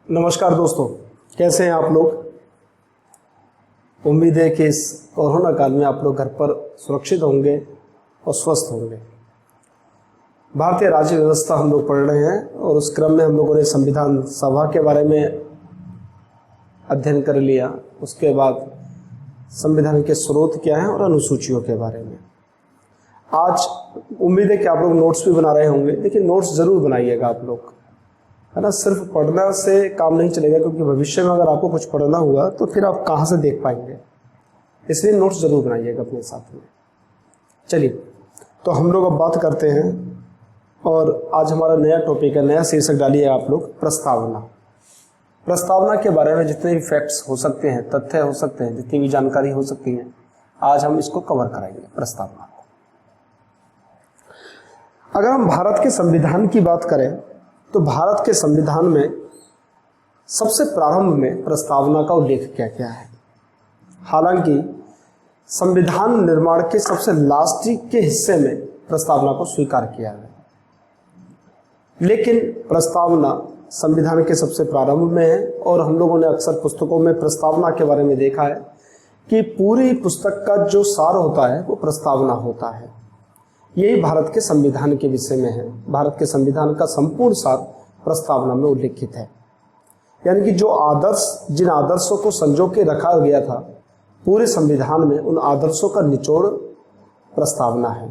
नमस्कार दोस्तों, कैसे हैं आप लोग। उम्मीद है कि इस कोरोना काल में आप लोग घर पर सुरक्षित होंगे और स्वस्थ होंगे। भारतीय राज्य व्यवस्था हम लोग पढ़ रहे हैं और उस क्रम में हम लोगों ने संविधान सभा के बारे में अध्ययन कर लिया। उसके बाद संविधान के स्रोत क्या हैं और अनुसूचियों के बारे में। आज उम्मीद है कि आप लोग नोट्स भी बना रहे होंगे, लेकिन नोट्स ज़रूर बनाइएगा आप लोग, है ना। सिर्फ पढ़ना से काम नहीं चलेगा, क्योंकि भविष्य में अगर आपको कुछ पढ़ना हुआ तो फिर आप कहाँ से देख पाएंगे। इसलिए नोट्स ज़रूर बनाइएगा अपने साथ में। चलिए, तो हम लोग अब बात करते हैं और आज हमारा नया टॉपिक है, नया शीर्षक डालिए आप लोग, प्रस्तावना। प्रस्तावना के बारे में जितने भी फैक्ट्स हो सकते हैं, तथ्य हो सकते हैं, जितनी भी जानकारी हो सकती है, आज हम इसको कवर कराएंगे, प्रस्तावना। अगर हम भारत के संविधान की बात करें तो भारत के संविधान में सबसे प्रारंभ में प्रस्तावना का उल्लेख क्या क्या है। हालांकि संविधान निर्माण के सबसे लास्ट के हिस्से में प्रस्तावना को स्वीकार किया है, लेकिन प्रस्तावना संविधान के सबसे प्रारंभ में है। और हम लोगों ने अक्सर पुस्तकों में प्रस्तावना के बारे में देखा है कि पूरी पुस्तक का जो सार होता है वो प्रस्तावना होता है। यही भारत के संविधान के विषय में है। भारत के संविधान का संपूर्ण सार प्रस्तावना में उल्लेखित है। यानी कि जो आदर्श, जिन आदर्शों को संजो के रखा गया था पूरे संविधान में, उन आदर्शों का निचोड़ प्रस्तावना है।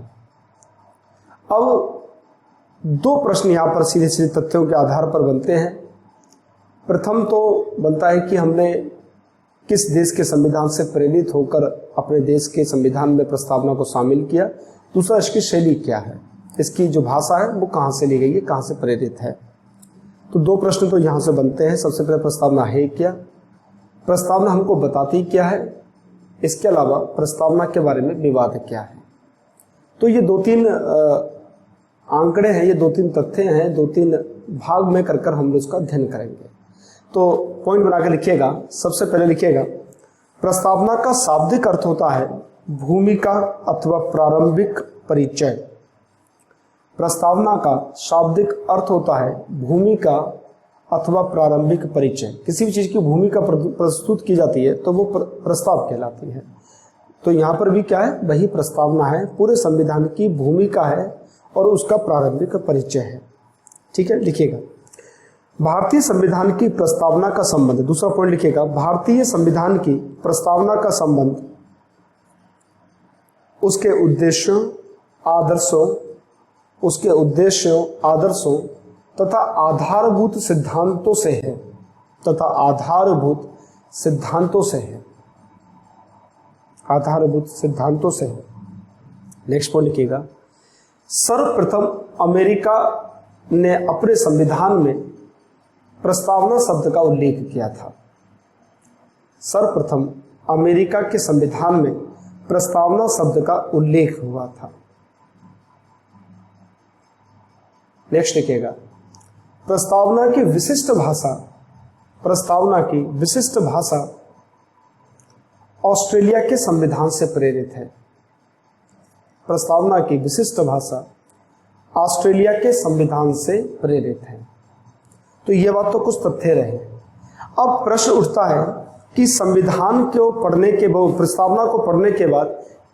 अब दो प्रश्न यहाँ पर सीधे सीधे तथ्यों के आधार पर बनते हैं। प्रथम तो बनता है कि हमने किस देश के संविधान से प्रेरित होकर अपने देश के संविधान में प्रस्तावना को शामिल किया। दूसरा, इसकी शैली क्या है, इसकी जो भाषा है वो कहाँ से ली गई है, कहाँ से प्रेरित है। तो दो प्रश्न तो यहाँ से बनते हैं। सबसे पहले, प्रस्तावना है क्या, प्रस्तावना हमको बताती क्या है, इसके अलावा प्रस्तावना के बारे में विवाद क्या है। तो ये दो तीन आंकड़े हैं, ये दो तीन तथ्य हैं, दो तीन भाग में कर हम उसका अध्ययन करेंगे। तो पॉइंट बना के लिखिएगा। सबसे पहले लिखिएगा, प्रस्तावना का शाब्दिक अर्थ होता है भूमिका अथवा प्रारंभिक परिचय। प्रस्तावना का शाब्दिक अर्थ होता है भूमिका अथवा प्रारंभिक परिचय। किसी भी चीज़ की भूमिका प्रस्तुत की जाती है तो वो प्रस्ताव कहलाती है। तो यहाँ पर भी क्या है, वही प्रस्तावना है, पूरे संविधान की भूमिका है और उसका प्रारंभिक परिचय है। ठीक है, लिखिएगा। भारतीय संविधान की प्रस्तावना का संबंध, दूसरा पॉइंट लिखिएगा, भारतीय संविधान की प्रस्तावना का संबंध उसके उद्देश्यों, आदर्शों तथा आधारभूत सिद्धांतों से है, आधारभूत सिद्धांतों से है। नेक्स्ट पॉइंट लिखिएगा, सर्वप्रथम अमेरिका ने अपने संविधान में प्रस्तावना शब्द का उल्लेख किया था। सर्वप्रथम अमेरिका के संविधान में प्रस्तावना शब्द का उल्लेख हुआ था। नेक्स्ट लिखिएगा, प्रस्तावना की विशिष्ट भाषा ऑस्ट्रेलिया के संविधान से प्रेरित है। प्रस्तावना की विशिष्ट भाषा ऑस्ट्रेलिया के संविधान से प्रेरित है। तो ये बात तो कुछ तथ्य रहे। अब प्रश्न उठता है कि संविधान को पढ़ने के बाद, प्रस्तावना को पढ़ने के बाद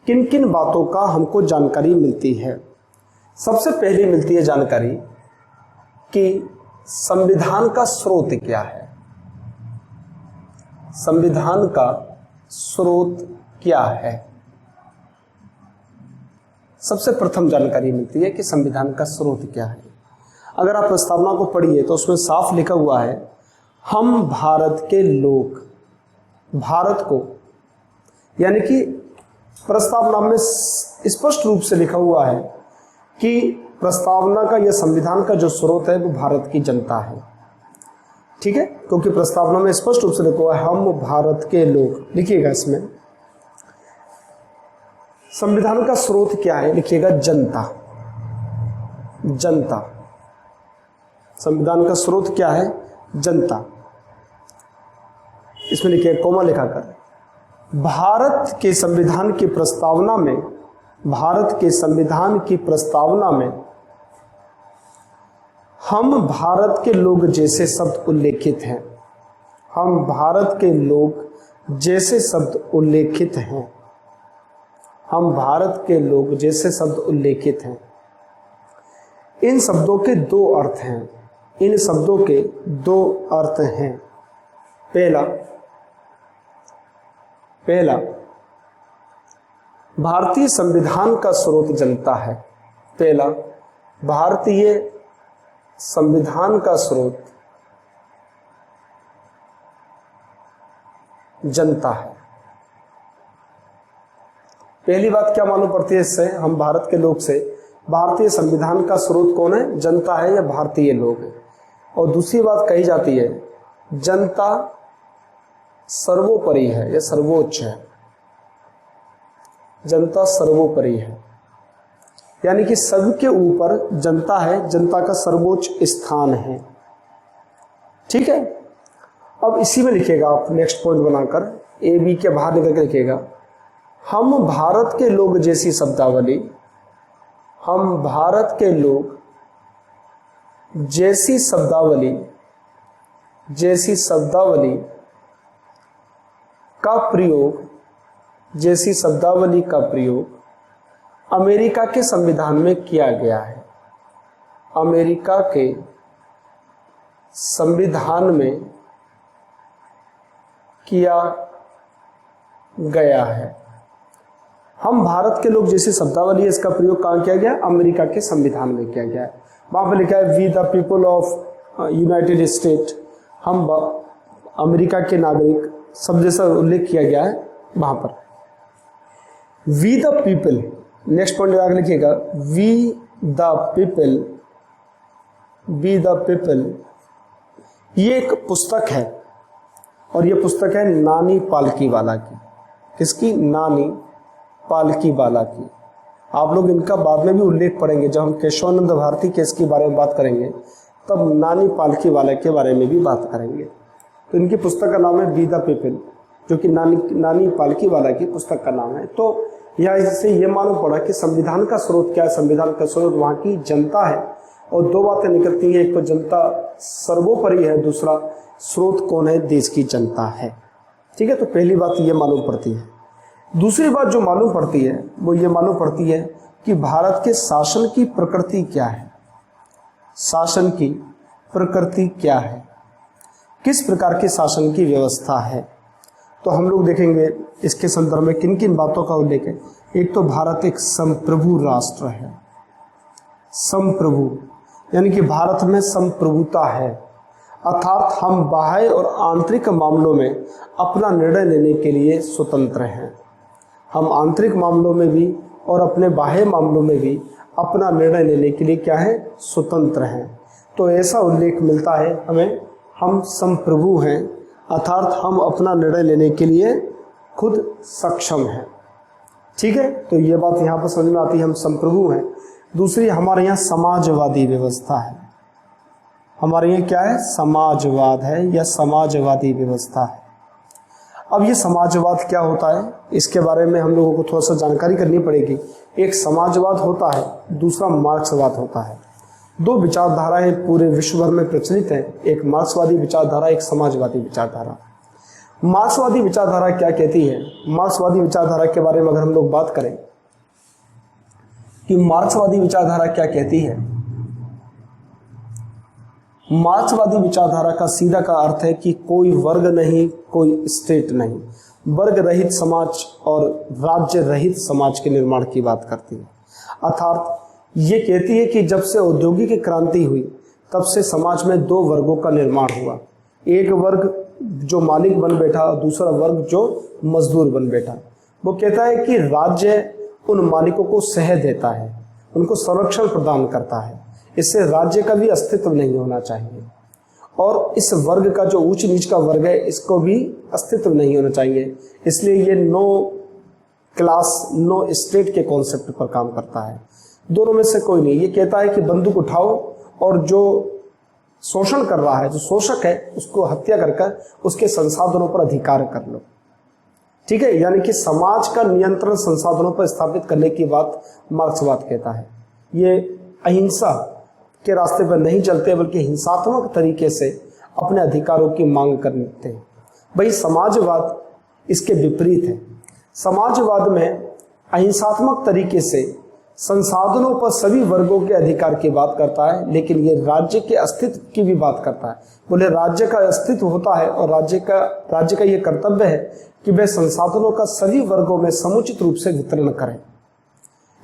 किन किन बातों का हमको जानकारी मिलती है। सबसे पहले मिलती है जानकारी कि संविधान का स्रोत क्या है। संविधान का स्रोत क्या है, सबसे प्रथम जानकारी मिलती है कि संविधान का स्रोत क्या है। अगर आप प्रस्तावना को पढ़िए तो उसमें साफ लिखा हुआ है, हम भारत के लोग, भारत को, यानी कि प्रस्तावना में स्पष्ट रूप से लिखा हुआ है कि प्रस्तावना का, यह संविधान का जो स्रोत है वो भारत की जनता है। ठीक है, क्योंकि प्रस्तावना में स्पष्ट रूप से लिखा हुआ है हम भारत के लोग। लिखिएगा इसमें संविधान का स्रोत क्या है, लिखिएगा जनता। संविधान का स्रोत क्या है, जनता। इसमें लिखिए कोमा लिखाकर, भारत के संविधान की प्रस्तावना में हम भारत के लोग जैसे शब्द उल्लेखित हैं। हम भारत के लोग जैसे शब्द उल्लेखित हैं। हम भारत के लोग जैसे शब्द उल्लेखित हैं। इन शब्दों के दो अर्थ हैं। इन शब्दों के दो अर्थ हैं। पहला भारतीय संविधान का स्रोत जनता है। पहला भारतीय संविधान का स्रोत जनता है। पहली बात क्या मालूम पड़ती है इससे, हम भारत के लोग से, भारतीय संविधान का स्रोत कौन है, जनता है या भारतीय लोग हैं। और दूसरी बात कही जाती है जनता सर्वोपरि है या सर्वोच्च है। जनता सर्वोपरि है, यानी कि सबके ऊपर जनता है, जनता का सर्वोच्च स्थान है। ठीक है, अब इसी में लिखेगा आप नेक्स्ट पॉइंट बनाकर, ए बी के बाहर निकल के लिखेगा हम भारत के लोग जैसी शब्दावली, हम भारत के लोग जैसी शब्दावली का प्रयोग, जैसी शब्दावली का प्रयोग अमेरिका के संविधान में किया गया है। अमेरिका के संविधान में किया गया है। हम भारत के लोग जैसी शब्दावली है, इसका प्रयोग कहाँ किया गया, अमेरिका के संविधान में किया गया है। वहां पर लिखा है we the people of united state, हम अमेरिका के नागरिक, सब जैसा उल्लेख किया गया है वहां पर। We the people, next point आगे लिखिएगा वी द पीपल, ये एक पुस्तक है और ये पुस्तक है नानी पालकीवाला की। किसकी, नानी पालकीवाला की। आप लोग इनका बाद में भी उल्लेख पढ़ेंगे, जब हम केशवानंद भारती केस के बारे में बात करेंगे तब नानी पालकीवाला के बारे में भी बात करेंगे। तो इनकी पुस्तक का नाम है वी द पीपल, जो कि नानी पालकीवाला की पुस्तक का नाम है। तो यह इससे ये मालूम पड़ा कि संविधान का स्रोत क्या है, संविधान का स्रोत वहाँ की जनता है। और दो बातें निकलती हैं, एक तो जनता सर्वोपरि है, दूसरा स्रोत कौन है, देश की जनता है। ठीक है, तो पहली बात ये मालूम पड़ती है। दूसरी बात जो मालूम पड़ती है वो ये मालूम पड़ती है कि भारत के शासन की प्रकृति क्या है। शासन की प्रकृति क्या है, किस प्रकार के शासन की व्यवस्था है। तो हम लोग देखेंगे इसके संदर्भ में किन किन बातों का उल्लेख है। एक तो भारत एक संप्रभु राष्ट्र है। संप्रभु यानी कि भारत में संप्रभुता है, अर्थात हम बाह्य और आंतरिक मामलों में अपना निर्णय लेने के लिए स्वतंत्र हैं। हम आंतरिक मामलों में भी और अपने बाह्य मामलों में भी अपना निर्णय लेने के लिए क्या है, स्वतंत्र हैं। तो ऐसा उल्लेख मिलता है हमें, हम संप्रभु हैं, अर्थात हम अपना निर्णय लेने के लिए खुद सक्षम हैं। ठीक है, तो ये बात यहाँ पर समझ में आती है, हम संप्रभु हैं। दूसरी, हमारे यहाँ समाजवादी व्यवस्था है। हमारे यहाँ क्या है, समाजवाद है या समाजवादी व्यवस्था है। अब ये समाजवाद क्या होता है, इसके बारे में हम लोगों को थोड़ा सा जानकारी करनी पड़ेगी। एक समाजवाद होता है, दूसरा मार्क्सवाद होता है। दो विचारधाराएं पूरे विश्व भर में प्रचलित हैं, एक मार्क्सवादी विचारधारा, एक समाजवादी विचारधारा। मार्क्सवादी विचारधारा क्या कहती है, मार्क्सवादी विचारधारा के बारे में अगर हम लोग बात करें कि मार्क्सवादी विचारधारा क्या कहती है, मार्क्सवादी विचारधारा का सीधा का अर्थ है कि कोई वर्ग नहीं, कोई स्टेट नहीं, वर्ग रहित समाज और राज्य रहित समाज के निर्माण की बात करती है। अर्थात ये कहती है कि जब से औद्योगिक क्रांति हुई तब से समाज में दो वर्गों का निर्माण हुआ। एक वर्ग जो मालिक बन बैठा और दूसरा वर्ग जो मजदूर बन बैठा। वो कहता है कि राज्य उन मालिकों को सह देता है, उनको संरक्षण प्रदान करता है, इससे राज्य का भी अस्तित्व नहीं होना चाहिए। और इस वर्ग का जो ऊंच नीच का वर्ग है, इसको भी अस्तित्व नहीं होना चाहिए। इसलिए ये नो क्लास नो स्टेट के कॉन्सेप्ट पर काम करता है। दोनों में से कोई नहीं। ये कहता है कि बंदूक उठाओ और जो शोषण कर रहा है, जो शोषक है, उसको हत्या कर उसके संसाधनों पर अधिकार कर लो। ठीक है, यानी कि समाज का नियंत्रण संसाधनों पर स्थापित करने की बात मार्क्सवाद कहता है। ये अहिंसा के रास्ते पर नहीं चलते बल्कि हिंसात्मक तरीके से अपने अधिकारों की मांग करते हैं। भाई समाजवाद इसके विपरीत है। समाजवाद में अहिंसात्मक तरीके से संसाधनों पर सभी वर्गों के अधिकार की बात करता है, लेकिन ये राज्य के अस्तित्व की भी बात करता है। बोले राज्य का अस्तित्व होता है और राज्य का ये कर्तव्य है कि वह संसाधनों का सभी वर्गों में समुचित रूप से वितरण करें।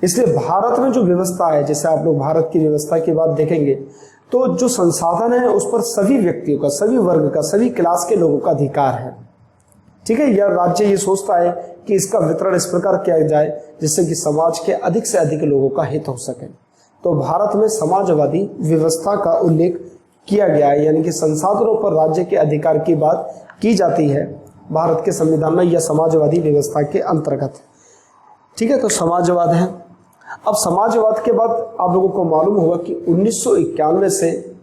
इसलिए भारत में जो व्यवस्था है, जैसे आप लोग भारत की व्यवस्था की बात देखेंगे तो जो संसाधन है उस पर सभी व्यक्तियों का, सभी वर्ग का, सभी क्लास के लोगों का अधिकार है। ठीक है, यह राज्य ये सोचता है कि इसका वितरण इस प्रकार किया जाए जिससे कि समाज के अधिक से अधिक लोगों का हित हो सके। तो भारत में समाजवादी व्यवस्था का उल्लेख किया गया है, यानी कि संसाधनों पर राज्य के अधिकार की बात की जाती है भारत के संविधान में, यह समाजवादी व्यवस्था के अंतर्गत है। ठीक है, तो समाजवाद है। अब समाजवाद के बाद आप लोगों को मालूम होगा कि 1991 से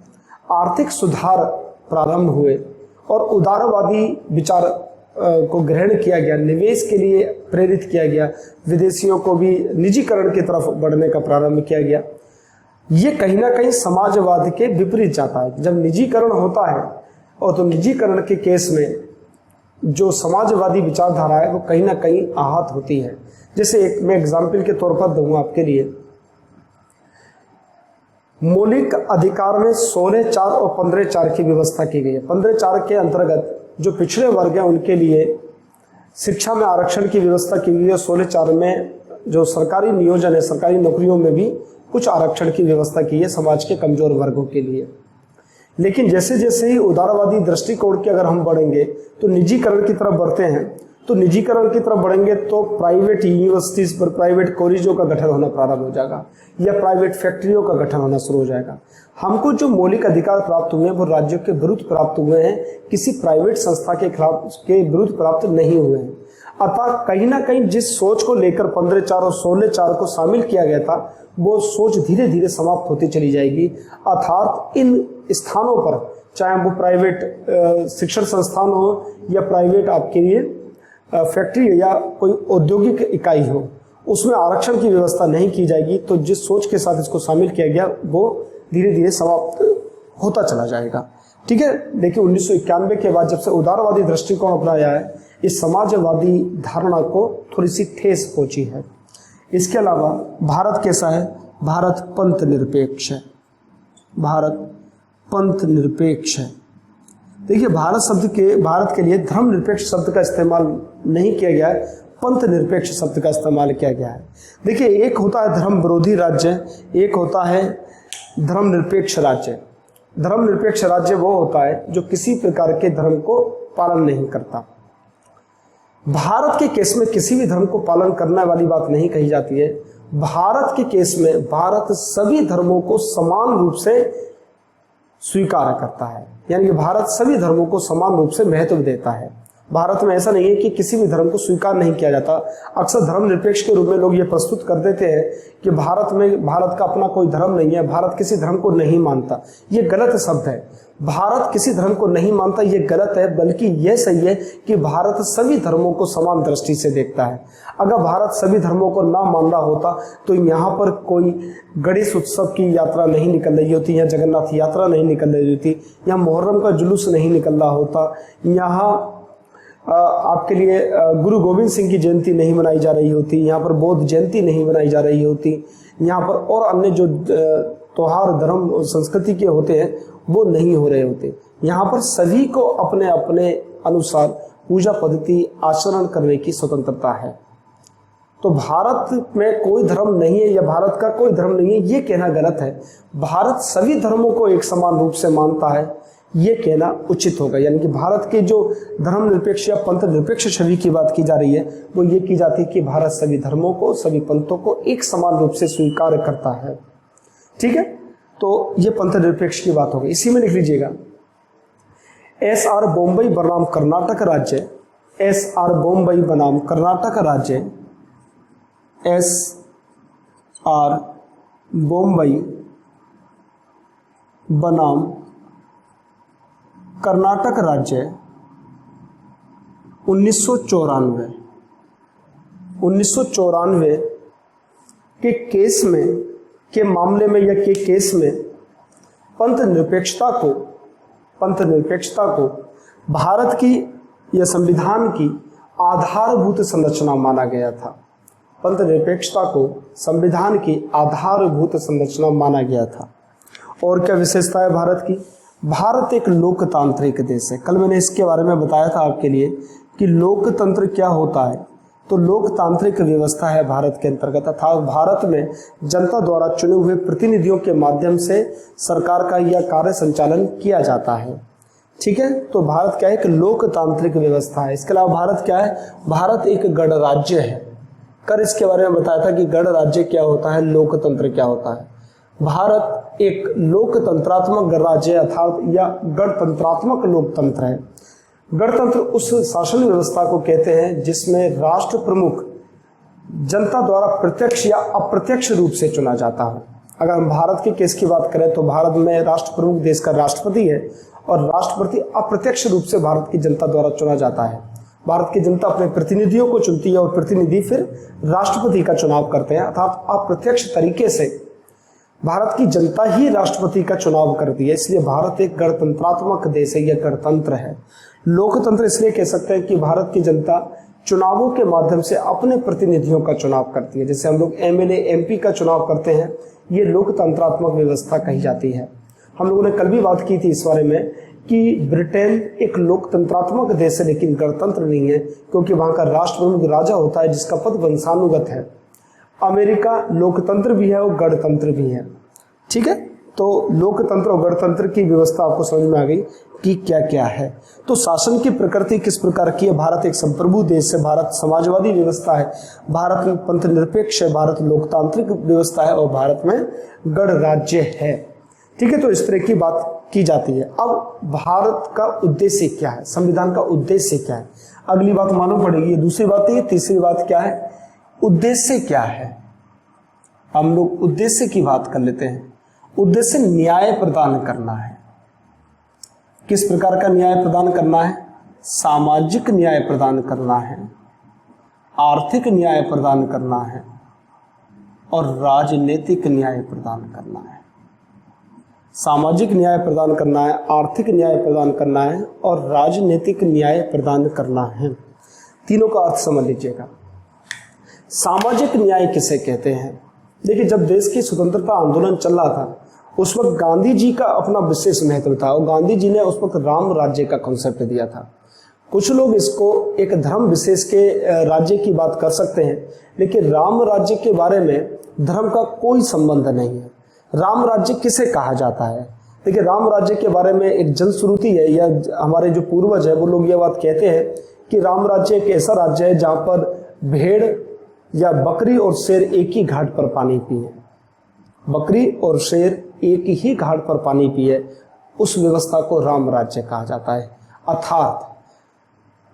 आर्थिक सुधार प्रारंभ हुए और उदारवादी विचार को ग्रहण किया गया, निवेश के लिए प्रेरित किया गया, विदेशियों को भी निजीकरण की तरफ बढ़ने का प्रारंभ किया गया। ये कहीं ना कहीं समाजवाद के विपरीत जाता है। जब निजीकरण होता है और तो निजीकरण के केस में जो समाजवादी विचारधारा है वो कहीं ना कहीं आहत होती है। जैसे एक मैं एग्जाम्पल के तौर पर दूंगा आपके लिए, मौलिक अधिकार में 16(4) और 15(4) की व्यवस्था की गई है। 15(4) के अंतर्गत जो पिछड़े वर्ग हैं उनके लिए शिक्षा में आरक्षण की व्यवस्था की गई है। 16(4) में जो सरकारी नियोजन है, सरकारी नौकरियों में भी कुछ आरक्षण की व्यवस्था की है समाज के कमजोर वर्गों के लिए। लेकिन जैसे जैसे ही उदारवादी दृष्टिकोण के अगर हम बढ़ेंगे तो निजीकरण की तरफ बढ़ते हैं, तो निजीकरण की तरफ बढ़ेंगे तो प्राइवेट यूनिवर्सिटीज पर प्राइवेट कॉलेजों का गठन होना प्रारंभ हो जाएगा या प्राइवेट फैक्ट्रियों का गठन होना शुरू हो जाएगा। हमको जो मौलिक अधिकार प्राप्त हुए हैं वो राज्यों के विरुद्ध प्राप्त हुए हैं, किसी प्राइवेट संस्था के खिलाफ के विरुद्ध प्राप्त नहीं हुए हैं। अतः कहीं ना कहीं जिस सोच को लेकर 15(4) और 16(4) को शामिल किया गया था वो सोच धीरे धीरे समाप्त होती चली जाएगी। अर्थात इन स्थानों पर, चाहे वो प्राइवेट शिक्षण संस्थान हो या प्राइवेट आपके लिए फैक्ट्री या कोई औद्योगिक इकाई हो, उसमें आरक्षण की व्यवस्था नहीं की जाएगी। तो जिस सोच के साथ इसको शामिल किया गया वो धीरे धीरे समाप्त होता चला जाएगा। ठीक है, देखिए 1991 के बाद जब से उदारवादी दृष्टिकोण अपनाया है, इस समाजवादी धारणा को थोड़ी सी ठेस पहुंची है। इसके अलावा भारत कैसा है? भारत पंथ निरपेक्ष है। भारत पंथ निरपेक्ष है। देखिए भारत के लिए धर्म निरपेक्ष शब्द का इस्तेमाल नहीं किया गया है, पंथ निरपेक्ष शब्द का इस्तेमाल किया गया है। देखिए एक होता है धर्म विरोधी राज्य, एक होता है धर्म निरपेक्ष राज्य। धर्म निरपेक्ष राज्य वो होता है जो किसी प्रकार के धर्म को पालन नहीं करता। भारत के केस में किसी भी धर्म को पालन करने वाली बात नहीं कही जाती है। भारत के केस में भारत सभी धर्मों को समान रूप से स्वीकार करता है, यानी कि भारत सभी धर्मों को समान रूप से महत्व देता है। भारत में ऐसा नहीं है कि किसी भी धर्म को स्वीकार नहीं किया जाता। अक्सर धर्म निरपेक्ष के रूप में लोग ये प्रस्तुत कर देते हैं कि भारत का अपना कोई धर्म नहीं है, भारत किसी धर्म को नहीं मानता। ये गलत शब्द है। भारत किसी धर्म को नहीं मानता ये गलत है, बल्कि यह सही है कि भारत सभी धर्मों को समान दृष्टि से देखता है। अगर भारत सभी धर्मों को ना मान रहा होता तो यहाँ पर कोई गणेश उत्सव की यात्रा नहीं निकल रही होती, यहाँ जगन्नाथ यात्रा नहीं निकल रही होती, यहाँ मुहर्रम का जुलूस नहीं निकल रहा होता, यहाँ आपके लिए गुरु गोविंद सिंह की जयंती नहीं मनाई जा रही होती, यहाँ पर बौद्ध जयंती नहीं मनाई जा रही होती, यहाँ पर और अन्य जो त्योहार धर्म और संस्कृति के होते हैं वो नहीं हो रहे होते। यहाँ पर सभी को अपने अपने अनुसार पूजा पद्धति आचरण करने की स्वतंत्रता है। तो भारत में कोई धर्म नहीं है या भारत का कोई धर्म नहीं है ये कहना गलत है। भारत सभी धर्मों को एक समान रूप से मानता है ये कहना उचित होगा। यानी कि भारत के जो धर्म निरपेक्ष या पंथ निरपेक्ष छवि की बात की जा रही है वो ये की जाती है कि भारत सभी धर्मों को, सभी पंथों को एक समान रूप से स्वीकार करता है। ठीक है, तो ये पंथ निरपेक्ष की बात होगी। इसी में लिख लीजिएगा SR बॉम्बई बनाम कर्नाटक राज्य, SR बॉम्बई बनाम कर्नाटक राज्य, SR बॉम्बई बनाम कर्नाटक राज्य 1994 के केस में के मामले में या के केस में पंथ निरपेक्षता को भारत की या संविधान की आधारभूत संरचना माना गया था। पंथ निरपेक्षता को संविधान की आधारभूत संरचना माना गया था। और क्या विशेषता है भारत की? भारत एक लोकतांत्रिक देश है। कल मैंने इसके बारे में बताया था आपके लिए कि लोकतंत्र क्या होता है। तो लोकतांत्रिक व्यवस्था है भारत के अंतर्गत, अर्थात भारत में जनता द्वारा चुने हुए प्रतिनिधियों के माध्यम से सरकार का यह कार्य संचालन किया जाता है। ठीक है, तो भारत क्या है? एक लोकतांत्रिक व्यवस्था है। इसके अलावा भारत क्या है? भारत एक गणराज्य है। कर इसके बारे में बताया था कि गणराज्य क्या होता है, लोकतंत्र क्या होता है। भारत एक लोकतंत्रात्मक गणराज्य अर्थात या गणतंत्रात्मक लोकतंत्र है। गणतंत्र उस शासन व्यवस्था को कहते हैं जिसमें राष्ट्र प्रमुख जनता द्वारा प्रत्यक्ष या अप्रत्यक्ष रूप से चुना जाता है। अगर हम भारत के केस की बात करें तो भारत में राष्ट्र प्रमुख देश का राष्ट्रपति है और राष्ट्रपति अप्रत्यक्ष रूप से भारत की जनता द्वारा चुना जाता है। भारत की जनता अपने प्रतिनिधियों को चुनती है और प्रतिनिधि फिर राष्ट्रपति का चुनाव करते हैं, अर्थात अप्रत्यक्ष तरीके से भारत की जनता ही राष्ट्रपति का चुनाव करती है। इसलिए भारत एक गणतंत्रात्मक देश है, यह गणतंत्र है। लोकतंत्र इसलिए कह सकते हैं कि भारत की जनता चुनावों के माध्यम से अपने प्रतिनिधियों का चुनाव करती है। जैसे हम लोग एमएलए एमपी का चुनाव करते हैं, ये लोकतंत्रात्मक व्यवस्था कही जाती है। हम लोगों ने कल भी बात की थी इस बारे में कि ब्रिटेन एक लोकतंत्रात्मक देश है लेकिन गणतंत्र नहीं है, क्योंकि वहां का राष्ट्र प्रमुख राजा होता है जिसका पद वंशानुगत है। अमेरिका लोकतंत्र भी है और गणतंत्र भी है। ठीक है, तो लोकतंत्र और गणतंत्र की व्यवस्था आपको समझ में आ गई कि क्या क्या है। तो शासन की प्रकृति किस प्रकार की है? भारत एक संप्रभु देश है, भारत समाजवादी व्यवस्था है, भारत में पंथ निरपेक्ष है, भारत लोकतांत्रिक व्यवस्था है और भारत में गणराज्य है। ठीक है, तो इस तरह की बात की जाती है। अब भारत का उद्देश्य क्या है, संविधान का उद्देश्य क्या है, अगली बात मालूम पड़ेगी। दूसरी बात है, तीसरी बात क्या है, उद्देश्य क्या है। हम लोग उद्देश्य की बात कर लेते हैं। उद्देश्य न्याय प्रदान करना है। किस प्रकार का न्याय प्रदान करना है? सामाजिक न्याय प्रदान करना है, आर्थिक न्याय प्रदान करना है और राजनीतिक न्याय प्रदान करना है। सामाजिक न्याय प्रदान करना है, आर्थिक न्याय प्रदान करना है और राजनीतिक न्याय प्रदान करना है। तीनों का अर्थ समझ लीजिएगा। सामाजिक न्याय किसे कहते हैं? देखिए, जब देश की स्वतंत्रता आंदोलन चल रहा था उस वक्त गांधी जी का अपना विशेष महत्व था और गांधी जी ने उस वक्त राम राज्य का कॉन्सेप्ट दिया था। कुछ लोग इसको एक धर्म विशेष के राज्य की बात कर सकते हैं, लेकिन राम राज्य के बारे में धर्म का कोई संबंध नहीं है। राम राज्य किसे कहा जाता है? देखिए, राम राज्य के बारे में एक जनश्रुति है या हमारे जो पूर्वज है वो लोग ये बात कहते हैं कि राम राज्य एक ऐसा राज्य है जहाँ पर भेड़ या बकरी और शेर एक ही घाट पर पानी पिए। बकरी और शेर एक ही घाट पर पानी पिए, उस व्यवस्था को राम राज्य कहा जाता है। अर्थात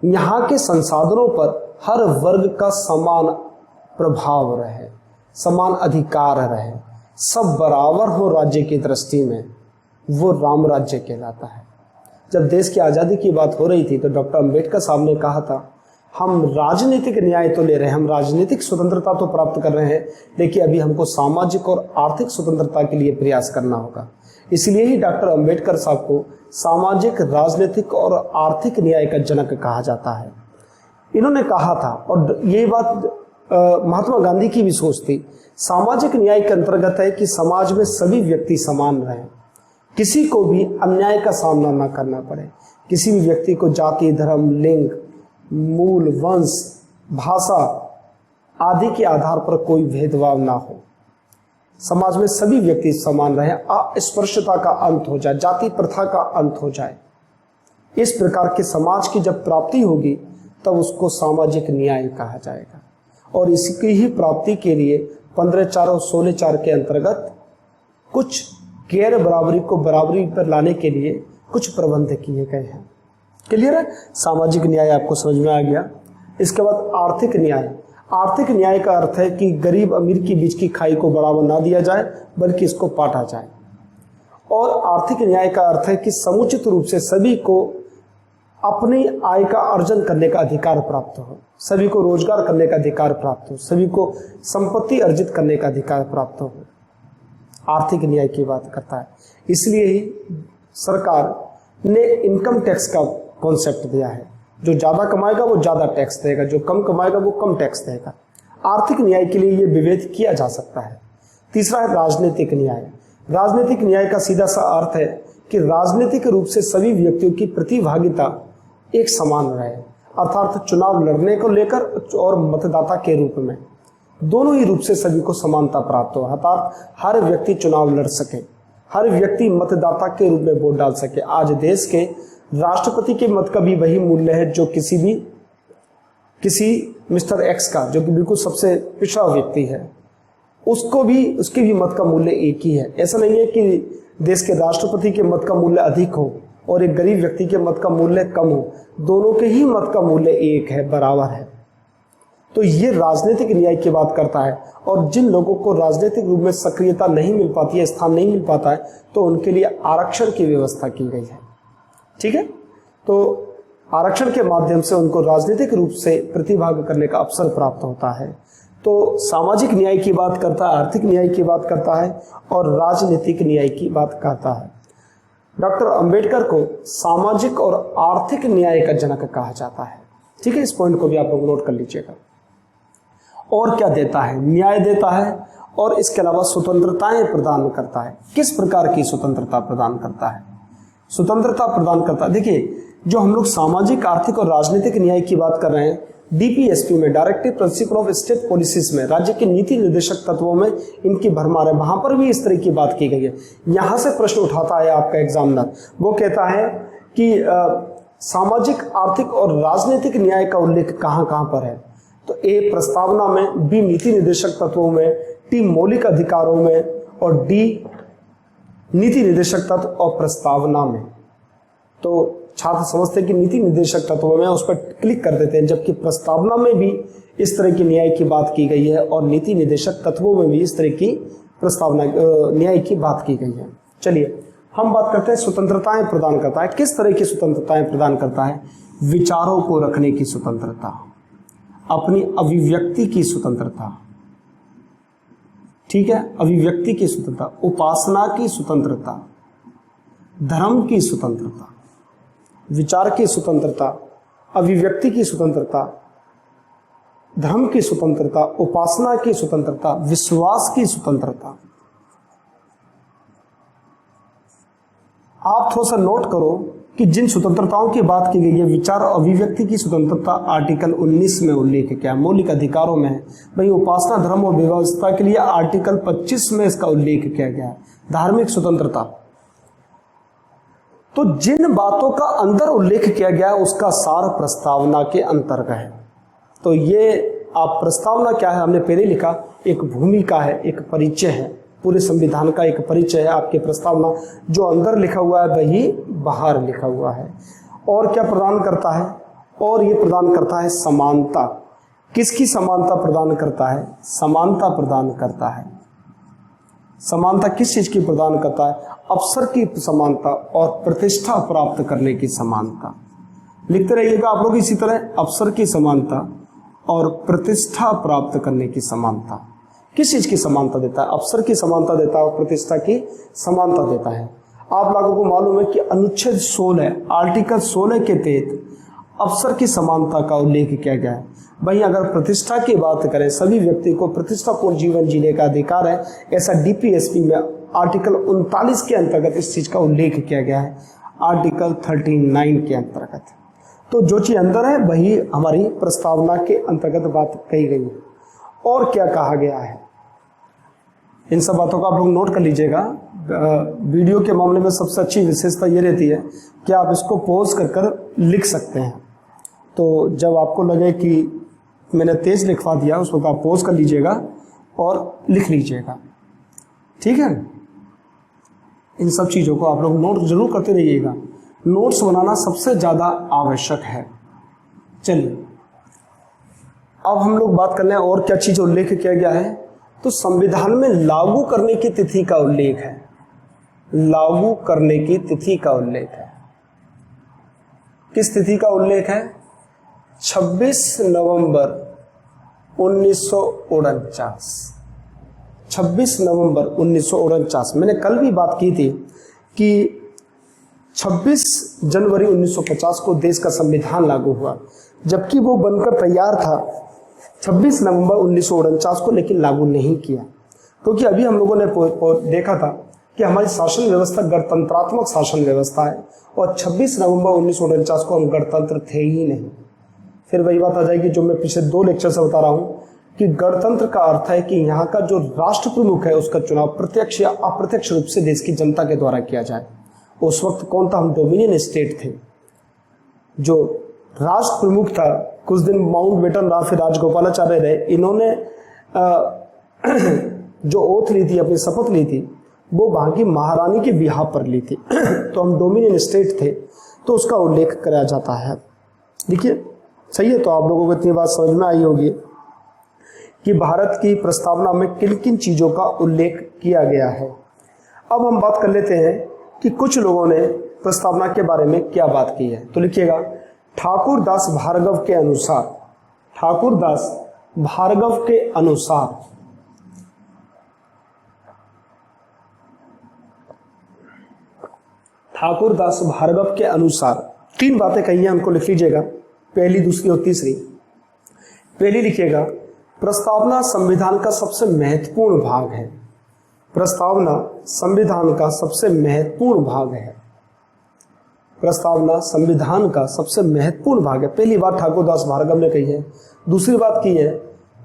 यहाँ के संसाधनों पर हर वर्ग का समान प्रभाव रहे, समान अधिकार रहे, सब बराबर हो राज्य की दृष्टि में, वो राम राज्य कहलाता है। जब देश की आज़ादी की बात हो रही थी तो डॉक्टर अंबेडकर साहब ने कहा था, हम राजनीतिक न्याय तो ले रहे हैं, हम राजनीतिक स्वतंत्रता तो प्राप्त कर रहे हैं, लेकिन अभी हमको सामाजिक और आर्थिक स्वतंत्रता के लिए प्रयास करना होगा। इसलिए ही डॉक्टर अंबेडकर साहब को सामाजिक, राजनीतिक और आर्थिक न्याय का जनक कहा जाता है। इन्होंने कहा था, और ये बात महात्मा गांधी की भी सोच थी, सामाजिक न्याय के अंतर्गत है कि समाज में सभी व्यक्ति समान रहें, किसी को भी अन्याय का सामना न करना पड़े, किसी भी व्यक्ति को जाति, धर्म, लिंग, मूल, वंश, भाषा आदि के आधार पर कोई भेदभाव ना हो, समाज में सभी व्यक्ति समान रहे, अस्पृश्यता का अंत हो जाए, जाति प्रथा का अंत हो जाए। इस प्रकार के समाज की जब प्राप्ति होगी तब उसको सामाजिक न्याय कहा जाएगा। और इसकी ही प्राप्ति के लिए 15/4 और 16/4 के अंतर्गत कुछ गैर बराबरी को बराबरी पर लाने के लिए कुछ प्रबंध किए गए हैं। क्लियर है? सामाजिक न्याय आपको समझ में आ गया। इसके बाद आर्थिक न्याय। आर्थिक न्याय का अर्थ है कि गरीब अमीर के बीच की खाई को बढ़ावा ना दिया जाए बल्कि इसको बांटा जाए। और आर्थिक न्याय का अर्थ है कि समुचित रूप से सभी को अपनी आय का अर्जन करने का अधिकार प्राप्त हो, सभी को रोजगार करने का अधिकार प्राप्त हो, सभी को संपत्ति अर्जित करने का अधिकार प्राप्त हो। आर्थिक न्याय की बात करता है। इसलिए ही सरकार ने इनकम टैक्स का कॉन्सेप्ट दिया है। जो ज़्यादा कमाएगा वो ज़्यादा टैक्स देगा, जो कम कमाएगा वो कम टैक्स देगा। आर्थिक न्याय के लिए ये विभेद किया जा सकता है। तीसरा है राजनीतिक न्याय। राजनीतिक न्याय का सीधा सा अर्थ है कि राजनीतिक रूप से सभी व्यक्तियों की प्रतिभागिता एक समान रहे, अर्थात चुनाव लड़ने को लेकर और मतदाता के रूप में दोनों ही रूप से सभी को समानता प्राप्त हो, अर्थात हर व्यक्ति चुनाव लड़ सके, हर व्यक्ति मतदाता के रूप में वोट डाल सके। आज देश के राष्ट्रपति के मत का भी वही मूल्य है जो किसी मिस्टर एक्स का, जो कि बिल्कुल सबसे पिछड़ा व्यक्ति है, उसके भी मत का मूल्य एक ही है। ऐसा नहीं है कि देश के राष्ट्रपति के मत का मूल्य अधिक हो और एक गरीब व्यक्ति के मत का मूल्य कम हो, दोनों के ही मत का मूल्य एक है, बराबर है। तो ये राजनीतिक न्याय की बात करता है। और जिन लोगों को राजनीतिक रूप में सक्रियता नहीं मिल पाती है, स्थान नहीं मिल पाता है, तो उनके लिए आरक्षण की व्यवस्था की गई है। ठीक है, तो आरक्षण के माध्यम से उनको राजनीतिक रूप से प्रतिभाग करने का अवसर प्राप्त होता है। तो सामाजिक न्याय की बात करता है, आर्थिक न्याय की बात करता है और राजनीतिक न्याय की बात करता है। डॉक्टर अंबेडकर को सामाजिक और आर्थिक न्याय का जनक कहा जाता है। ठीक है, इस पॉइंट को भी आप लोग नोट कर लीजिएगा। और क्या देता है? न्याय देता है और इसके अलावा स्वतंत्रताएं प्रदान करता है। किस प्रकार की स्वतंत्रता प्रदान करता है? स्वतंत्रता प्रदान करता है, देखिए, जो हम लोग सामाजिक, आर्थिक और राजनीतिक न्याय की बात कर रहे हैं, डीपीएसपी में, directive principle of state policies में, राज्य के नीति निर्देशक तत्वों में इनकी भरमार है। वहां पर भी इस तरह की बात की गई है। यहां से प्रश्न उठाता है आपका एग्जामिनर, वो कहता है कि सामाजिक, आर्थिक और राजनीतिक न्याय का उल्लेख कहां कहां पर है? तो ए प्रस्तावना में, बी नीति निर्देशक तत्वों में, टी मौलिक अधिकारों में और डी नीति निर्देशक तत्व और प्रस्तावना में। तो छात्र समझते हैं कि नीति निर्देशक तत्वों में, उस पर क्लिक कर देते हैं, जबकि प्रस्तावना में भी इस तरह की न्याय की बात की गई है और नीति निर्देशक तत्वों में भी इस तरह की प्रस्तावना न्याय की बात की गई है। चलिए हम बात करते हैं स्वतंत्रताएं प्रदान करता है। किस तरह की स्वतंत्रताएं प्रदान करता है? विचारों को रखने की स्वतंत्रता, अपनी अभिव्यक्ति की स्वतंत्रता, ठीक है, अभिव्यक्ति की स्वतंत्रता, उपासना की स्वतंत्रता, धर्म की स्वतंत्रता, विचार की स्वतंत्रता, अभिव्यक्ति की स्वतंत्रता, धर्म की स्वतंत्रता, उपासना की स्वतंत्रता, विश्वास की स्वतंत्रता। आप थोड़ा सा नोट करो कि जिन स्वतंत्रताओं की बात की गई है, विचार और अभिव्यक्ति की स्वतंत्रता आर्टिकल 19 में उल्लेख किया, मौलिक अधिकारों में है। वही उपासना, धर्म और व्यवस्था के लिए आर्टिकल 25 में इसका उल्लेख किया गया है। धार्मिक स्वतंत्रता, तो जिन बातों का अंदर उल्लेख किया गया है उसका सार प्रस्तावना के अंतर्गत है। तो ये आप प्रस्तावना क्या है, हमने पहले लिखा, एक भूमिका है, एक परिचय है, पूरे संविधान का एक परिचय है आपके प्रस्तावना। जो अंदर लिखा हुआ है वही बाहर लिखा हुआ है। और क्या प्रदान करता है? और ये प्रदान करता है समानता। किसकी समानता प्रदान करता है? समानता प्रदान करता है। समानता किस चीज की प्रदान करता है? अवसर की समानता और प्रतिष्ठा प्राप्त करने की समानता। लिखते रहिएगा आप लोग इसी तरह, अवसर की समानता और प्रतिष्ठा प्राप्त करने की समानता। किस चीज की समानता देता है? अवसर की समानता देता है और प्रतिष्ठा की समानता देता है। आप लोगों को मालूम है कि अनुच्छेद 16, आर्टिकल 16 के तहत अवसर की समानता का उल्लेख किया गया है। वहीं अगर प्रतिष्ठा की बात करें, सभी व्यक्ति को प्रतिष्ठापूर्ण जीवन जीने का अधिकार है, ऐसा डीपीएसपी में आर्टिकल 39 के अंतर्गत इस चीज का उल्लेख किया गया है, आर्टिकल 39 के अंतर्गत। तो जो चीज अंदर है वही हमारी प्रस्तावना के अंतर्गत बात कही गई है। और क्या कहा गया है, इन सब बातों को आप लोग नोट कर लीजिएगा। वीडियो के मामले में सबसे अच्छी विशेषता ये रहती है कि आप इसको पॉज कर लिख सकते हैं। तो जब आपको लगे कि मैंने तेज लिखवा दिया, उस वक्त आप पॉज कर लीजिएगा और लिख लीजिएगा, ठीक है। इन सब चीज़ों को आप लोग नोट जरूर करते रहिएगा। नोट्स बनाना सबसे ज़्यादा आवश्यक है। चलिए अब हम लोग बात कर लें और क्या चीज़ उल्लेख किया गया है। तो संविधान में लागू करने की तिथि का उल्लेख है। लागू करने की तिथि का उल्लेख है। किस तिथि का उल्लेख है? 26 नवंबर 1949। 26 नवंबर 1949, मैंने कल भी बात की थी कि 26 जनवरी 1950 को देश का संविधान लागू हुआ, जबकि वो बनकर तैयार था 26 नवंबर 1949 को, लेकिन लागू नहीं किया। क्योंकि अभी हम लोगों ने देखा था कि हमारी शासन व्यवस्था गणतंत्रात्मक शासन व्यवस्था है और 26 नवंबर 1949 को हम गणतंत्र थे ही नहीं। फिर वही बात आ जाएगी जो मैं पिछले 2 लेक्चर से बता रहा हूँ कि गणतंत्र का अर्थ है कि यहाँ का जो राष्ट्र प्रमुख है उसका चुनाव प्रत्यक्ष या अप्रत्यक्ष रूप से देश की जनता के द्वारा किया जाए। उस वक्त कौन था? हम डोमिनियन स्टेट थे। जो राष्ट्र प्रमुख था, कुछ दिन माउंटबेटन रहा, फिर राजगोपालाचार्य रहे। इन्होंने जो ओथ ली थी, अपनी शपथ ली थी, वो वहां की महारानी के बिहार पर ली थी। तो हम डोमिनियन स्टेट थे, तो उसका उल्लेख कराया जाता है। देखिए सही है। तो आप लोगों को इतनी बात समझ में आई होगी कि भारत की प्रस्तावना में किन किन चीजों का उल्लेख किया गया है। अब हम बात कर लेते हैं कि कुछ लोगों ने प्रस्तावना के बारे में क्या बात की है। तो लिखिएगा, ठाकुरदास भार्गव के अनुसार, ठाकुरदास भार्गव के अनुसार ठाकुरदास भार्गव के अनुसार 3 बातें कही हैं, हमको लिख लीजिएगा, पहली, दूसरी और तीसरी। पहली लिखिएगा, प्रस्तावना संविधान का सबसे महत्वपूर्ण भाग है। प्रस्तावना संविधान का सबसे महत्वपूर्ण भाग है। प्रस्तावना संविधान का सबसे महत्वपूर्ण भाग है। पहली बात ठाकुरदास भार्गव ने कही है। दूसरी बात की है,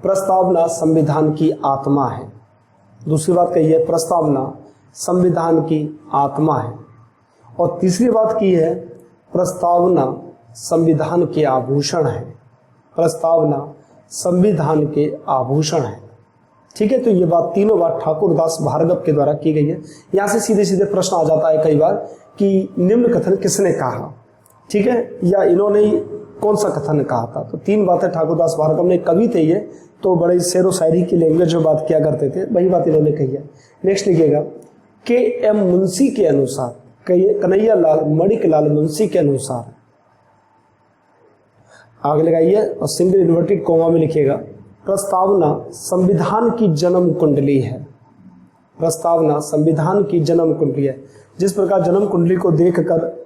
प्रस्तावना संविधान की आत्मा है। दूसरी बात कही है, प्रस्तावना संविधान की आत्मा है। और तीसरी बात की है, प्रस्तावना संविधान के आभूषण है। प्रस्तावना संविधान के आभूषण है। ठीक है। तो ये बात, तीनों बात ठाकुरदास भार्गव के द्वारा की गई है। यहां से सीधे सीधे प्रश्न आ जाता है कई बार कि निम्न कथन किसने कहा, ठीक है, या इन्होंने कौन सा कथन कहा था। तो 3 बातें ठाकुरदास भार्गव ने, कवि थे ये, तो बड़े शेरो शायरी की लैंग्वेज में बात किया करते थे, वही बात इन्होंने कही है। नेक्स्ट लिखिएगा, के.एम. मुंशी के अनुसार, कन्हैया लाल मणिकलाल मुंशी के अनुसार, आगे लगाइए और सिंगल इन्वर्टेड कॉमा में लिखिएगा, प्रस्तावना संविधान की जन्म कुंडली है। प्रस्तावना संविधान की जन्म कुंडली है। जिस प्रकार जन्म कुंडली को देखकर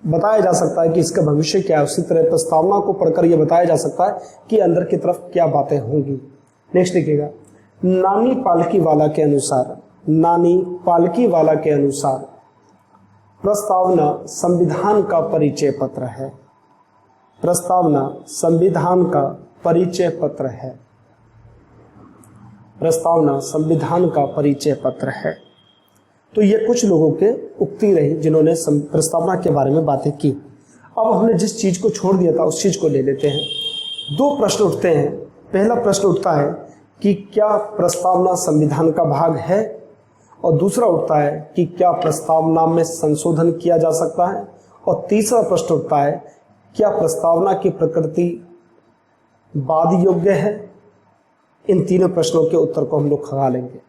बताया जा सकता है कि इसका भविष्य क्या है, उसी तरह प्रस्तावना को पढ़कर यह बताया जा सकता है कि अंदर की तरफ क्या बातें होंगी। नेक्स्ट लिखिएगा, नानी पालकीवाला के अनुसार, नानी पालकीवाला के अनुसार प्रस्तावना संविधान का परिचय पत्र है। प्रस्तावना संविधान का परिचय पत्र है। प्रस्तावना संविधान का परिचय पत्र है। तो ये कुछ लोगों के उक्ति रही जिन्होंने प्रस्तावना के बारे में बातें की। अब हमने जिस चीज को छोड़ दिया था उस चीज को ले लेते हैं। 2 प्रश्न उठते हैं। पहला प्रश्न उठता है कि क्या प्रस्तावना संविधान का भाग है, और दूसरा उठता है कि क्या प्रस्तावना में संशोधन किया जा सकता है, और तीसरा प्रश्न उठता है क्या प्रस्तावना की प्रकृति वाद योग्य है। इन तीनों प्रश्नों के उत्तर को हम लोग खंगा लेंगे।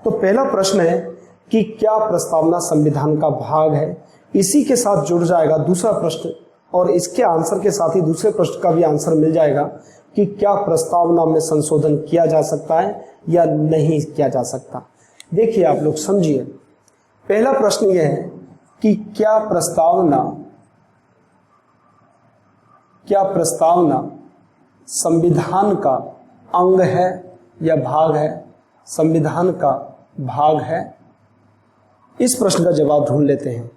तो पहला प्रश्न है कि क्या प्रस्तावना संविधान का भाग है। इसी के साथ जुड़ जाएगा दूसरा प्रश्न, और इसके आंसर के साथ ही दूसरे प्रश्न का भी आंसर मिल जाएगा कि क्या प्रस्तावना में संशोधन किया जा सकता है या नहीं किया जा सकता। देखिए आप लोग समझिए, पहला प्रश्न यह है कि क्या प्रस्तावना संविधान का अंग है या भाग है, संविधान का भाग है। इस प्रश्न का जवाब ढूंढ लेते हैं।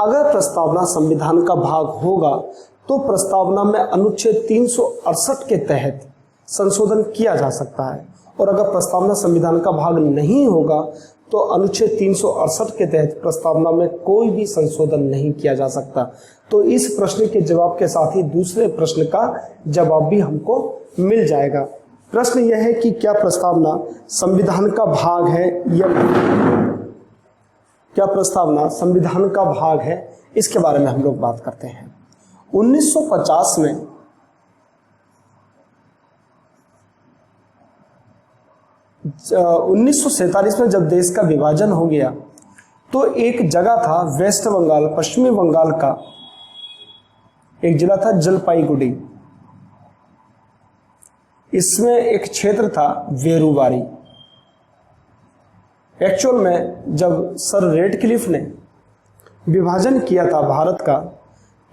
अगर प्रस्तावना संविधान का भाग होगा तो प्रस्तावना में अनुच्छेद 368 के तहत संशोधन किया जा सकता है, और अगर प्रस्तावना संविधान का भाग नहीं होगा तो अनुच्छेद 368 के तहत प्रस्तावना में कोई भी संशोधन नहीं किया जा सकता। तो इस प्रश्न के जवाब के साथ ही दूसरे प्रश्न का जवाब भी हमको मिल जाएगा। प्रश्न यह है कि क्या प्रस्तावना संविधान का भाग है या क्या प्रस्तावना संविधान का भाग है, इसके बारे में हम लोग बात करते हैं। 1950 में में जब देश का विभाजन हो गया तो एक जगह था वेस्ट बंगाल, पश्चिमी बंगाल का एक जिला था जलपाईगुड़ी। इसमें एक क्षेत्र था वेरुबारी। एक्चुअल में जब सर रेडक्लिफ ने विभाजन किया था भारत का,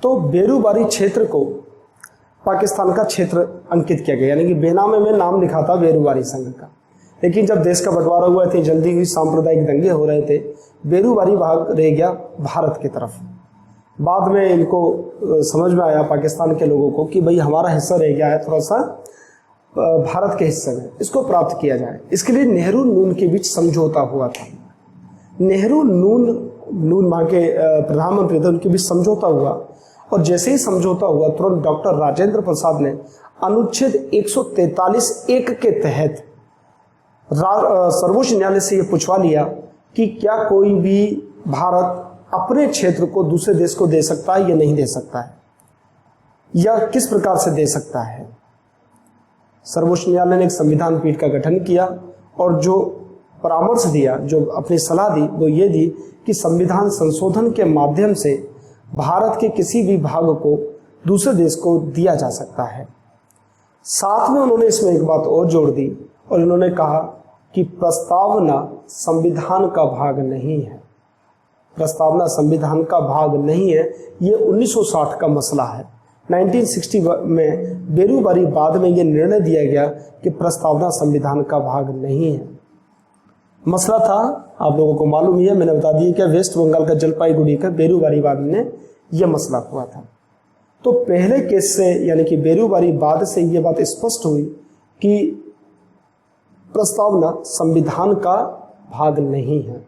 तो बेरूबारी क्षेत्र को पाकिस्तान का क्षेत्र अंकित किया गया, यानी कि बेनामे में नाम लिखा था बेरूबारी संघ का। लेकिन जब देश का बंटवारा हुआ, इतनी जल्दी हुई, सांप्रदायिक दंगे हो रहे थे, बेरूबारी भाग रह गया भारत की तरफ। बाद में इनको समझ में आया पाकिस्तान के लोगों को कि भाई हमारा हिस्सा रह गया है थोड़ा सा भारत के हिस्से में, इसको प्राप्त किया जाए। इसके लिए नेहरू नून के बीच समझौता हुआ था। नेहरू नून वहाँ के प्रधानमंत्री थे, उनके बीच समझौता हुआ, और जैसे ही समझौता हुआ तुरंत डॉक्टर राजेंद्र प्रसाद ने अनुच्छेद 143(1) के तहत सर्वोच्च न्यायालय से ये पूछवा लिया कि क्या कोई भी भारत अपने क्षेत्र को दूसरे देश को दे सकता है या नहीं दे सकता है, या किस प्रकार से दे सकता है। सर्वोच्च न्यायालय ने एक संविधान पीठ का गठन किया और जो परामर्श दिया, जो अपनी सलाह दी, वो ये दी कि संविधान संशोधन के माध्यम से भारत के किसी भी भाग को दूसरे देश को दिया जा सकता है। साथ में उन्होंने इसमें एक बात और जोड़ दी और इन्होंने कहा कि प्रस्तावना संविधान का भाग नहीं है। प्रस्तावना संविधान का भाग नहीं है, ये 1960 का मसला है। 1960 में बेरूबारी बाद में ये निर्णय दिया गया कि प्रस्तावना संविधान का भाग नहीं है। मसला था, आप लोगों को मालूम ही है, मैंने बता दिया कि वेस्ट बंगाल का जलपाईगुड़ी का बेरूबारी बाद में यह मसला हुआ था। तो पहले केस से, यानी कि बेरूबारी बाद से ये बात स्पष्ट हुई कि प्रस्तावना संविधान का भाग नहीं है,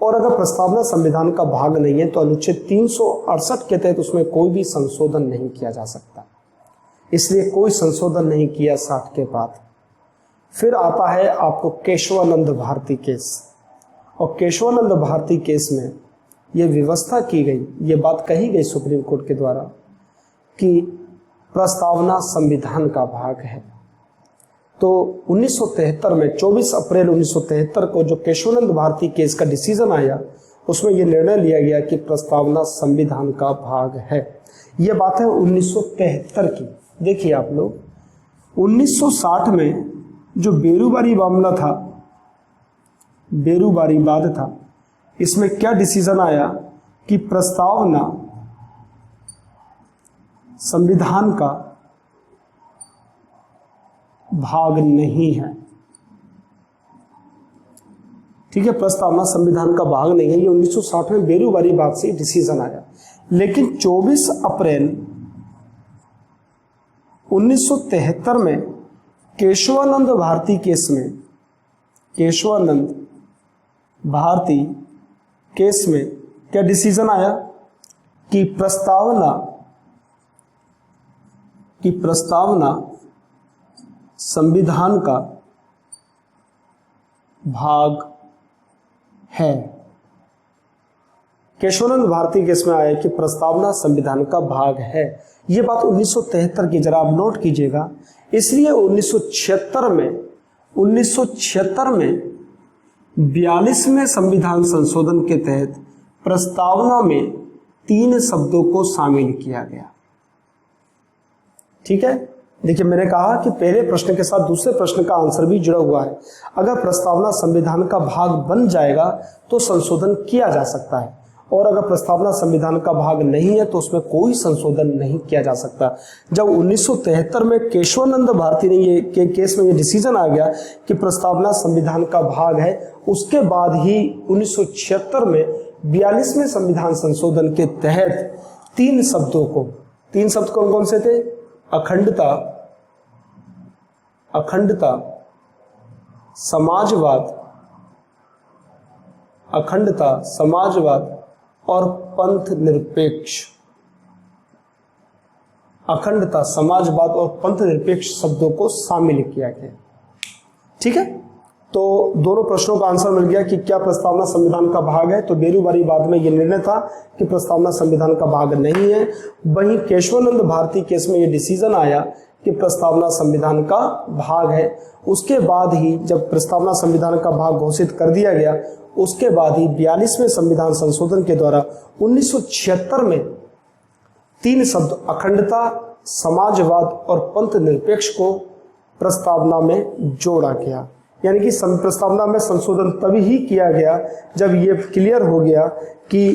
और अगर प्रस्तावना संविधान का भाग नहीं है तो अनुच्छेद 368 के तहत उसमें कोई भी संशोधन नहीं किया जा सकता। इसलिए कोई संशोधन नहीं किया 60 के बाद। फिर आता है आपको केशवानंद भारती केस, और केशवानंद भारती केस में यह व्यवस्था की गई, ये बात कही गई सुप्रीम कोर्ट के द्वारा कि प्रस्तावना संविधान का भाग है। तो 1973 में 24 अप्रैल 1973 को जो केशवानंद भारती केस का डिसीजन आया, उसमें यह निर्णय लिया गया कि प्रस्तावना संविधान का भाग है। यह बात है 1973 की। देखिए आप लोग, 1960 में जो बेरूबारी मामला था, बेरूबारी बाद था, इसमें क्या डिसीजन आया कि प्रस्तावना संविधान का भाग नहीं है। ठीक है, प्रस्तावना संविधान का भाग नहीं है, ये 1960 में बेरूबारी बाद से डिसीजन आया। लेकिन 24 अप्रैल 1973 में केशवानंद भारती केस में, केशवानंद भारती केस में क्या डिसीजन आया कि प्रस्तावना संविधान का भाग है। केशवानंद भारती केस में आया कि प्रस्तावना संविधान का भाग है। यह बात 1973 की, जरा आप नोट कीजिएगा। इसलिए 1976 में 42वें संविधान संशोधन के तहत प्रस्तावना में 3 शब्दों को शामिल किया गया। ठीक है, देखिए मैंने कहा कि पहले प्रश्न के साथ दूसरे प्रश्न का आंसर भी जुड़ा हुआ है। अगर प्रस्तावना संविधान का भाग बन जाएगा तो संशोधन किया जा सकता है, और अगर प्रस्तावना संविधान का भाग नहीं है तो उसमें कोई संशोधन नहीं किया जा सकता। जब 1973 में केशवानंद भारती ने ये केस में ये डिसीजन आ गया कि प्रस्तावना संविधान का भाग है, उसके बाद ही 1976 में 42वें संविधान संशोधन के तहत 3 शब्दों को, 3 शब्द कौन कौन से थे? अखंडता, समाजवाद और पंथ निरपेक्ष। अखंडता, समाजवाद और पंथ निरपेक्ष शब्दों को शामिल किया गया। ठीक है, तो दोनों प्रश्नों का आंसर मिल गया कि क्या प्रस्तावना संविधान का भाग है। तो बेरूबारी बाद में यह निर्णय था कि प्रस्तावना संविधान का भाग नहीं है। वहीं केशवानंद भारती केस में यह डिसीजन आया कि प्रस्तावना संविधान का भाग है। उसके बाद ही जब प्रस्तावना संविधान का भाग घोषित कर दिया गया, उसके बाद ही 42वें संविधान संशोधन के द्वारा 1976 में 3 शब्द अखंडता, समाजवाद और पंथ निरपेक्ष को प्रस्तावना में जोड़ा गया। यानी कि प्रस्तावना में संशोधन तभी ही किया गया जब ये क्लियर हो गया कि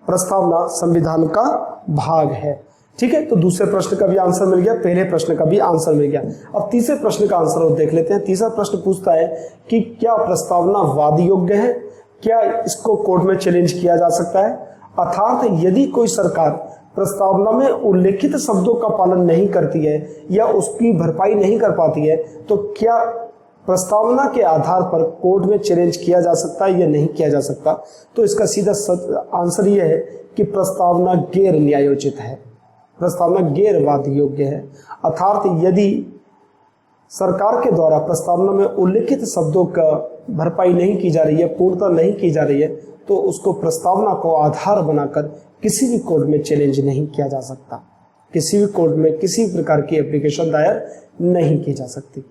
प्रस्तावना संविधान का भाग है। ठीक है, तो दूसरे प्रश्न का भी आंसर मिल गया, पहले प्रश्न का भी आंसर मिल गया। अब तीसरे प्रश्न का आंसर और देख लेते हैं। तीसरा प्रश्न पूछता है कि क्या प्रस्तावना वाद योग्य है, क्या इसको कोर्ट में चैलेंज किया जा सकता है। अर्थात यदि कोई सरकार प्रस्तावना में उल्लेखित शब्दों का पालन नहीं करती है या उसकी भरपाई नहीं कर पाती है, तो क्या प्रस्तावना के आधार पर कोर्ट में चैलेंज किया जा सकता है या नहीं किया जा सकता। तो इसका सीधा आंसर यह है कि प्रस्तावना गैर न्यायोचित है, प्रस्तावना गैर वाद योग्य है। अर्थात यदि सरकार के द्वारा प्रस्तावना में उल्लेखित शब्दों का भरपाई नहीं की जा रही है, पूर्णता नहीं की जा रही है, तो उसको प्रस्तावना को आधार बनाकर किसी भी कोर्ट में चैलेंज नहीं किया जा सकता, किसी भी कोर्ट में किसी प्रकार की एप्लीकेशन दायर नहीं की जा सकती।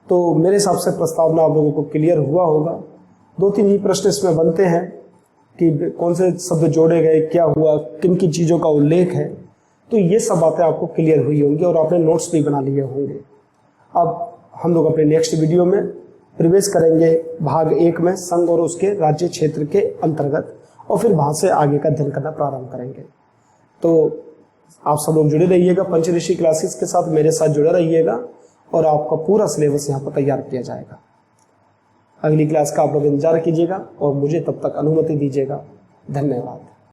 तो मेरे हिसाब से प्रस्तावना आप लोगों को क्लियर हुआ होगा। 2-3 ही प्रश्न इसमें बनते हैं कि कौन से शब्द जोड़े गए, क्या हुआ, किन किन चीज़ों का उल्लेख है। तो ये सब बातें आपको क्लियर हुई होंगी और आपने नोट्स भी बना लिए होंगे। अब हम लोग अपने नेक्स्ट वीडियो में प्रवेश करेंगे भाग 1 में, संघ और उसके राज्य क्षेत्र के अंतर्गत, और फिर वहाँ से आगे का अध्ययन करना प्रारंभ करेंगे। तो आप सब लोग जुड़े रहिएगा पंचऋषि क्लासेस के साथ, मेरे साथ जुड़े रहिएगा और आपका पूरा सिलेबस यहाँ पर तैयार किया जाएगा। अगली क्लास का आप लोग इंतजार कीजिएगा और मुझे तब तक अनुमति दीजिएगा। धन्यवाद।